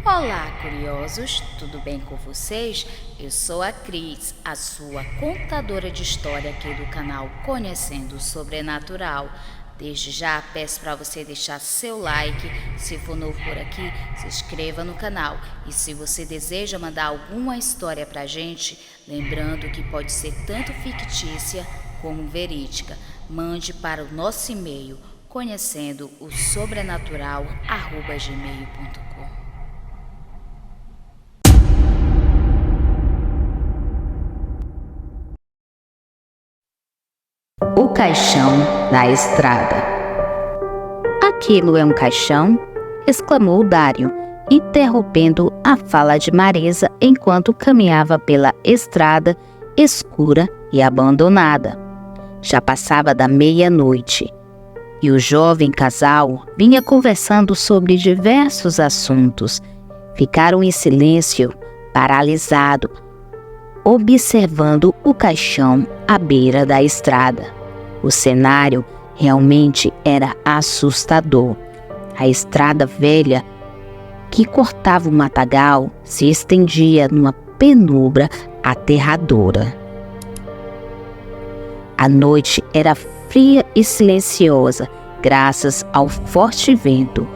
Olá, curiosos! Tudo bem com vocês? Eu sou a Cris, a sua contadora de história aqui do canal Conhecendo o Sobrenatural. Desde já peço para você deixar seu like, se for novo por aqui, se inscreva no canal. E se você deseja mandar alguma história para a gente, lembrando que pode ser tanto fictícia como verídica, mande para o nosso e-mail conhecendosobrenatural@gmail.com. O caixão na estrada. Aquilo é um caixão? Exclamou Dário, interrompendo a fala de Marisa enquanto caminhava pela estrada escura e abandonada. Já passava da meia-noite e o jovem casal vinha conversando sobre diversos assuntos. Ficaram em silêncio, paralisado, observando o caixão à beira da estrada. O cenário realmente era assustador. A estrada velha que cortava o matagal se estendia numa penumbra aterradora. A noite era fria e silenciosa, graças ao forte vento.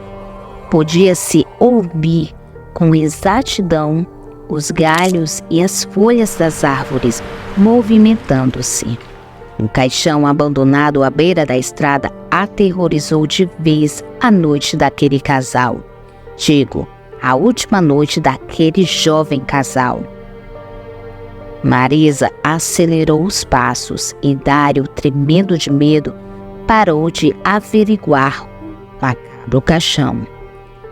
Podia-se ouvir com exatidão os galhos e as folhas das árvores movimentando-se. Um caixão abandonado à beira da estrada aterrorizou de vez a noite daquele casal. Digo, a última noite daquele jovem casal. Marisa acelerou os passos e Dário, tremendo de medo, parou de averiguar o macabro caixão.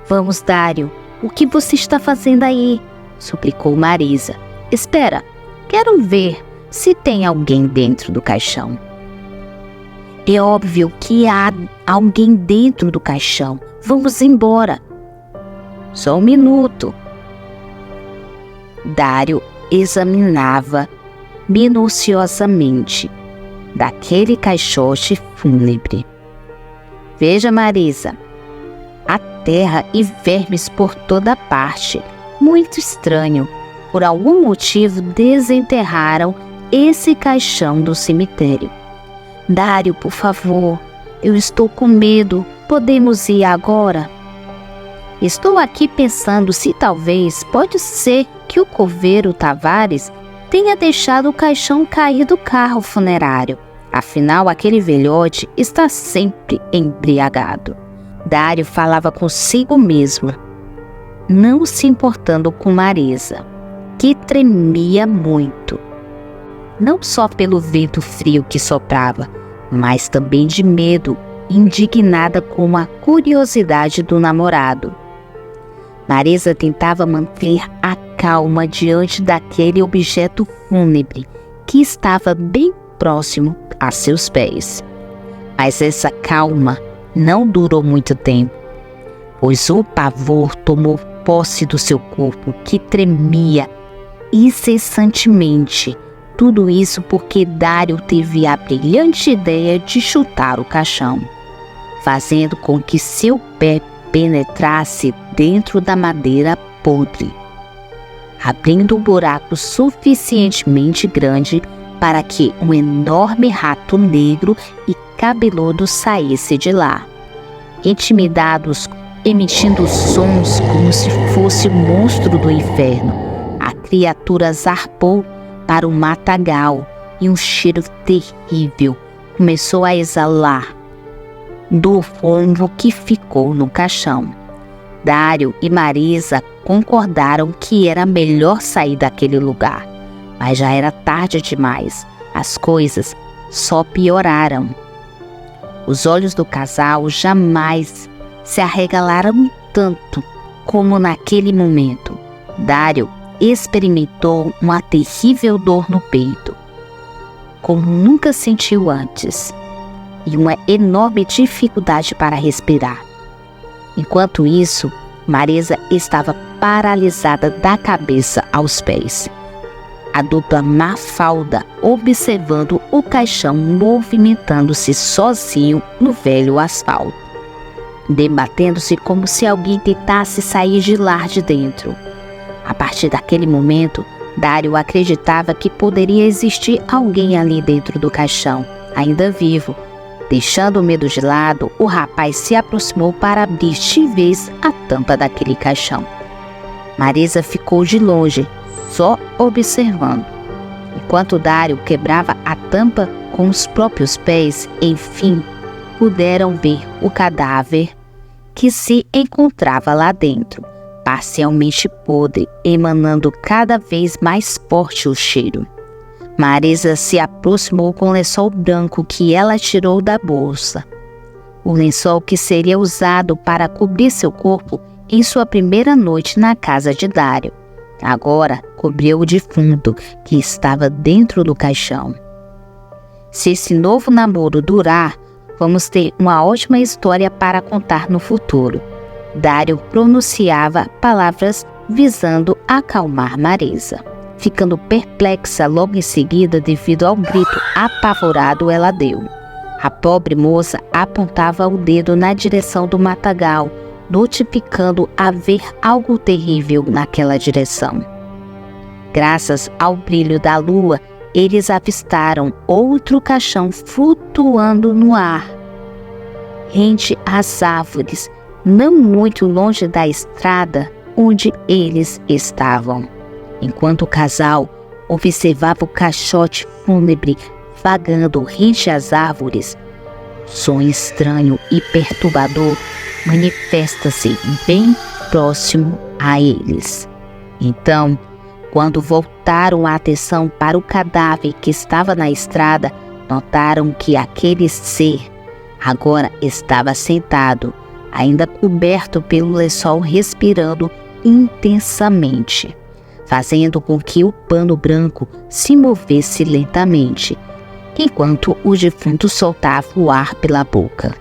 Vamos, Dário, o que você está fazendo aí? Suplicou Marisa. Espera, quero ver se tem alguém dentro do caixão. É óbvio que há alguém dentro do caixão. Vamos embora. Só um minuto. Dário examinava minuciosamente daquele caixote fúnebre. Veja, Marisa, a terra e vermes por toda parte. Muito estranho. Por algum motivo desenterraram esse caixão do cemitério. Dário, por favor, eu estou com medo. Podemos ir agora? Estou aqui pensando se talvez pode ser que o coveiro Tavares tenha deixado o caixão cair do carro funerário. Afinal, aquele velhote está sempre embriagado. Dário falava consigo mesmo, não se importando com Marisa, que tremia muito. Não só pelo vento frio que soprava, mas também de medo, indignada com a curiosidade do namorado. Marisa tentava manter a calma diante daquele objeto fúnebre que estava bem próximo a seus pés. Mas essa calma não durou muito tempo, pois o pavor tomou posse do seu corpo, que tremia incessantemente. Tudo isso porque Dário teve a brilhante ideia de chutar o caixão, fazendo com que seu pé penetrasse dentro da madeira podre, abrindo um buraco suficientemente grande para que um enorme rato negro e cabeludo saísse de lá. Intimidados, emitindo sons como se fosse o monstro do inferno, a criatura zarpou para o matagal e um cheiro terrível começou a exalar do rombo que ficou no caixão. Dário e Marisa concordaram que era melhor sair daquele lugar, mas já era tarde demais. As coisas só pioraram. Os olhos do casal jamais se arregalaram tanto como naquele momento. Dário experimentou uma terrível dor no peito, como nunca sentiu antes, e uma enorme dificuldade para respirar. Enquanto isso, Marisa estava paralisada da cabeça aos pés. A dupla Mafalda observando o caixão movimentando-se sozinho no velho asfalto. debatendo-se como se alguém tentasse sair de lá de dentro. A partir daquele momento, Dário acreditava que poderia existir alguém ali dentro do caixão, ainda vivo. Deixando o medo de lado, o rapaz se aproximou para abrir de vez a tampa daquele caixão. Marisa ficou de longe, só observando. Enquanto Dário quebrava a tampa com os próprios pés, enfim, puderam ver o cadáver que se encontrava lá dentro, parcialmente podre, emanando cada vez mais forte o cheiro. Marisa se aproximou com o lençol branco que ela tirou da bolsa. O lençol que seria usado para cobrir seu corpo em sua primeira noite na casa de Dário. Agora cobriu o defunto que estava dentro do caixão. Se esse novo namoro durar, vamos ter uma ótima história para contar no futuro. Dário pronunciava palavras visando acalmar Marisa. Ficando perplexa logo em seguida devido ao grito apavorado ela deu. A pobre moça apontava o dedo na direção do matagal, notificando haver algo terrível naquela direção. Graças ao brilho da lua, eles avistaram outro caixão flutuando no ar, rente às árvores, não muito longe da estrada onde eles estavam. Enquanto o casal observava o caixote fúnebre vagando rente às árvores, som estranho e perturbador manifesta-se bem próximo a eles. Então, quando voltaram a atenção para o cadáver que estava na estrada, notaram que aquele ser agora estava sentado, ainda coberto pelo lençol, respirando intensamente, fazendo com que o pano branco se movesse lentamente, enquanto o defunto soltava o ar pela boca.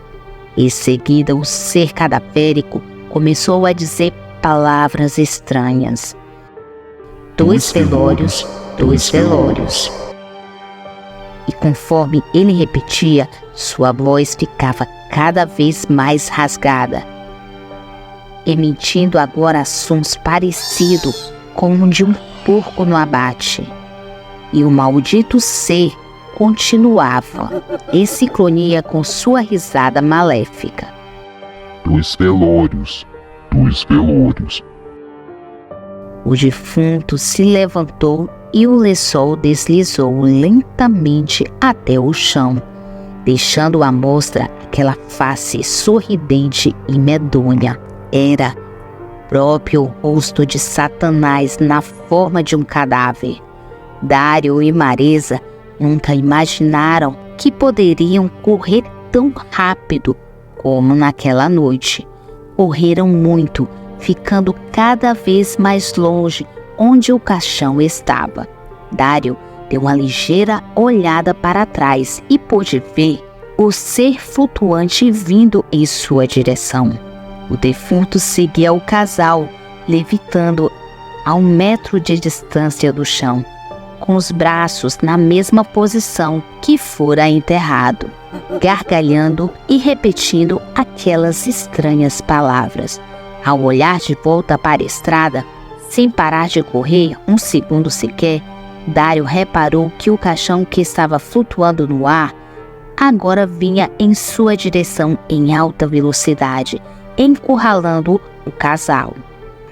Em seguida, o ser cadavérico começou a dizer palavras estranhas. 2 velórios, 2 velórios. E conforme ele repetia, sua voz ficava cada vez mais rasgada, emitindo agora sons parecidos com o de um porco no abate. E o maldito ser continuava em sincronia com sua risada maléfica. 2 velórios, 2 velórios. O defunto se levantou e o lençol deslizou lentamente até o chão, deixando à mostra aquela face sorridente e medonha. Era o próprio rosto de Satanás na forma de um cadáver. Dário e Marisa nunca imaginaram que poderiam correr tão rápido como naquela noite. Correram muito, ficando cada vez mais longe onde o caixão estava. Dário deu uma ligeira olhada para trás e pôde ver o ser flutuante vindo em sua direção. O defunto seguia o casal, levitando a 1 metro de distância do chão, com os braços na mesma posição que fora enterrado, gargalhando e repetindo aquelas estranhas palavras. Ao olhar de volta para a estrada, sem parar de correr um segundo sequer, Dário reparou que o caixão que estava flutuando no ar agora vinha em sua direção em alta velocidade, encurralando o casal.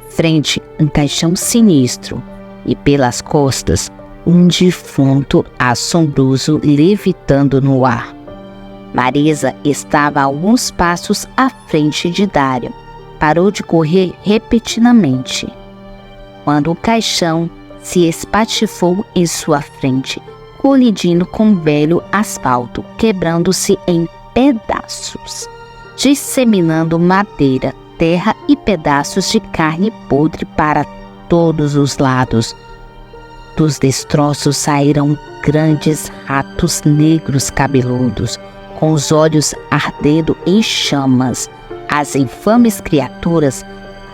Frente, um caixão sinistro e pelas costas, um defunto assombroso levitando no ar. Marisa estava a alguns passos à frente de Dário. Parou de correr repentinamente, quando o caixão se espatifou em sua frente, colidindo com o velho asfalto, quebrando-se em pedaços, disseminando madeira, terra e pedaços de carne podre para todos os lados. Dos destroços saíram grandes ratos negros cabeludos, com os olhos ardendo em chamas. As infames criaturas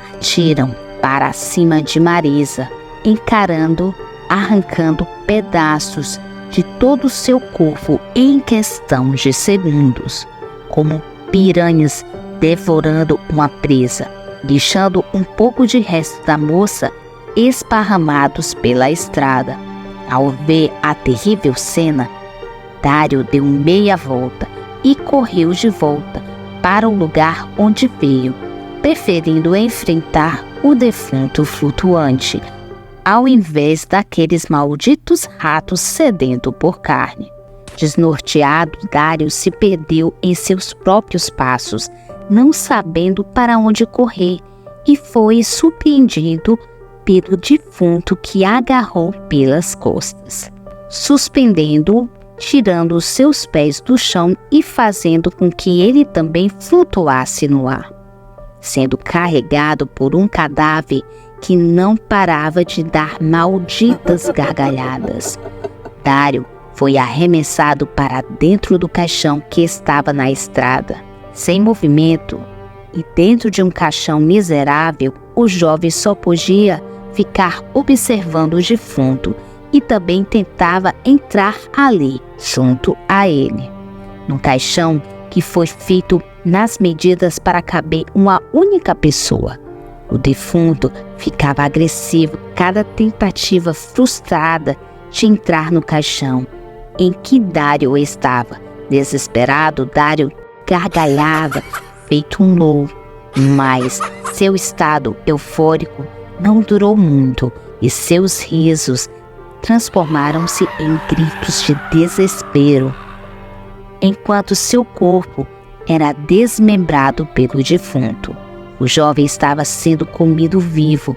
partiram para cima de Marisa, encarando, arrancando pedaços de todo o seu corpo em questão de segundos. Como piranhas devorando uma presa, deixando um pouco de resto da moça esparramados pela estrada. Ao ver a terrível cena, Dário deu meia volta e correu de volta para o lugar onde veio, preferindo enfrentar o defunto flutuante, ao invés daqueles malditos ratos sedentos por carne. Desnorteado, Dário se perdeu em seus próprios passos, não sabendo para onde correr, e foi surpreendido pelo defunto que agarrou pelas costas, suspendendo-o, tirando os seus pés do chão e fazendo com que ele também flutuasse no ar, sendo carregado por um cadáver que não parava de dar malditas gargalhadas. Dário foi arremessado para dentro do caixão que estava na estrada, sem movimento, e dentro de um caixão miserável, o jovem só podia ficar observando o defunto e também tentava entrar ali, junto a ele, num caixão que foi feito nas medidas para caber uma única pessoa. O defunto ficava agressivo cada tentativa frustrada de entrar no caixão em que Dário estava. Desesperado, Dário gargalhava, feito um louco, mas seu estado eufórico não durou muito e seus risos transformaram-se em gritos de desespero, enquanto seu corpo era desmembrado pelo defunto. O jovem estava sendo comido vivo,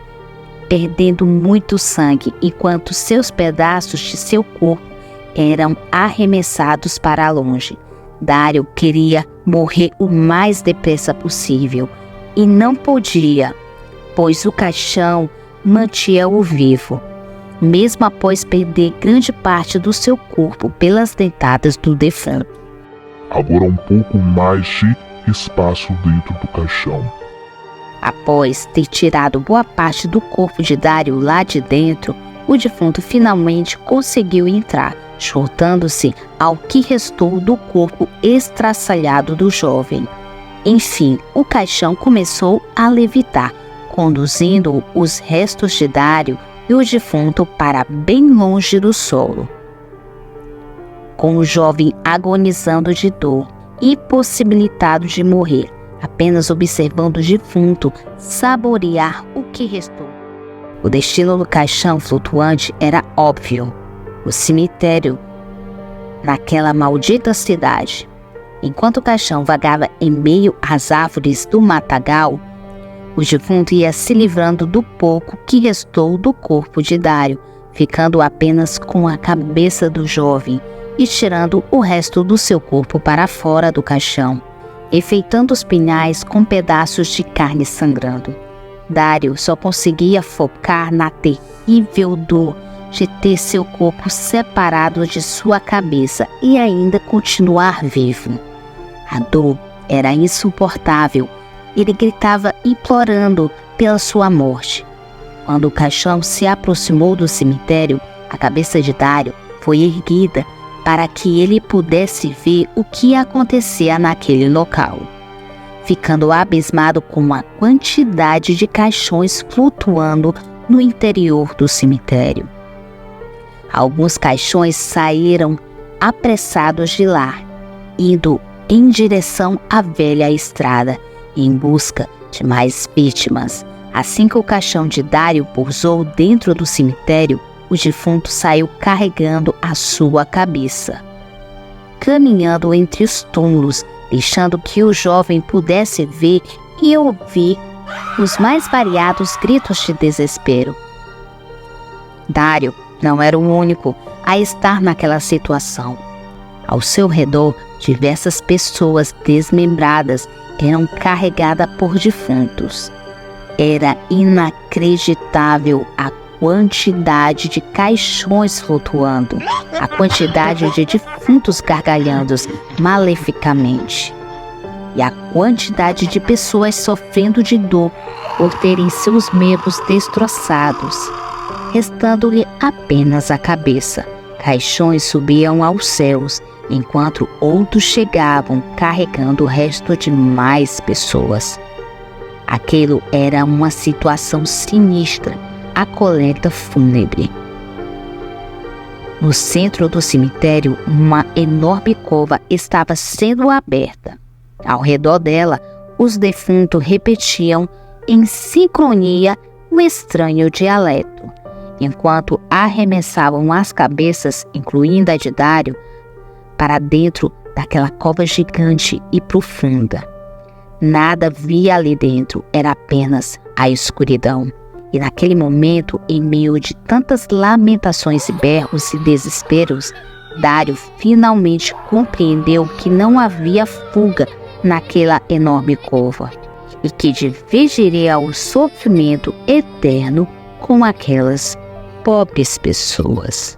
perdendo muito sangue, enquanto seus pedaços de seu corpo eram arremessados para longe. Dário queria morrer o mais depressa possível e não podia, pois o caixão mantinha-o vivo, mesmo após perder grande parte do seu corpo pelas dentadas do defunto. Agora um pouco mais de espaço dentro do caixão. Após ter tirado boa parte do corpo de Dário lá de dentro, o defunto finalmente conseguiu entrar, juntando-se ao que restou do corpo estraçalhado do jovem. Enfim, o caixão começou a levitar, conduzindo os restos de Dário e o defunto para bem longe do solo. Com o jovem agonizando de dor, impossibilitado de morrer, apenas observando o defunto saborear o que restou. O destino do caixão flutuante era óbvio: o cemitério naquela maldita cidade. Enquanto o caixão vagava em meio às árvores do matagal, o defunto ia se livrando do pouco que restou do corpo de Dário, ficando apenas com a cabeça do jovem e tirando o resto do seu corpo para fora do caixão, enfeitando os pinhais com pedaços de carne sangrando. Dário só conseguia focar na terrível dor de ter seu corpo separado de sua cabeça e ainda continuar vivo. A dor era insuportável. Ele gritava implorando pela sua morte. Quando o caixão se aproximou do cemitério, a cabeça de Dário foi erguida para que ele pudesse ver o que acontecia naquele local, ficando abismado com a quantidade de caixões flutuando no interior do cemitério. Alguns caixões saíram apressados de lá, indo em direção à velha estrada, em busca de mais vítimas. Assim que o caixão de Dário pousou dentro do cemitério, o defunto saiu carregando a sua cabeça, caminhando entre os túmulos, deixando que o jovem pudesse ver e ouvir os mais variados gritos de desespero. Dário não era o único a estar naquela situação. Ao seu redor, diversas pessoas desmembradas eram carregadas por defuntos. Era inacreditável a quantidade de caixões flutuando, a quantidade de defuntos gargalhando maleficamente, e a quantidade de pessoas sofrendo de dor por terem seus membros destroçados, restando-lhe apenas a cabeça. Caixões subiam aos céus, enquanto outros chegavam carregando o resto de mais pessoas. Aquilo era uma situação sinistra, a coleta fúnebre. No centro do cemitério, uma enorme cova estava sendo aberta. Ao redor dela, os defuntos repetiam em sincronia um estranho dialeto, enquanto arremessavam as cabeças, incluindo a de Dário, para dentro daquela cova gigante e profunda. Nada via ali dentro, era apenas a escuridão. E naquele momento, em meio de tantas lamentações e berros e desesperos, Dário finalmente compreendeu que não havia fuga naquela enorme cova e que dividiria o sofrimento eterno com aquelas pobres pessoas.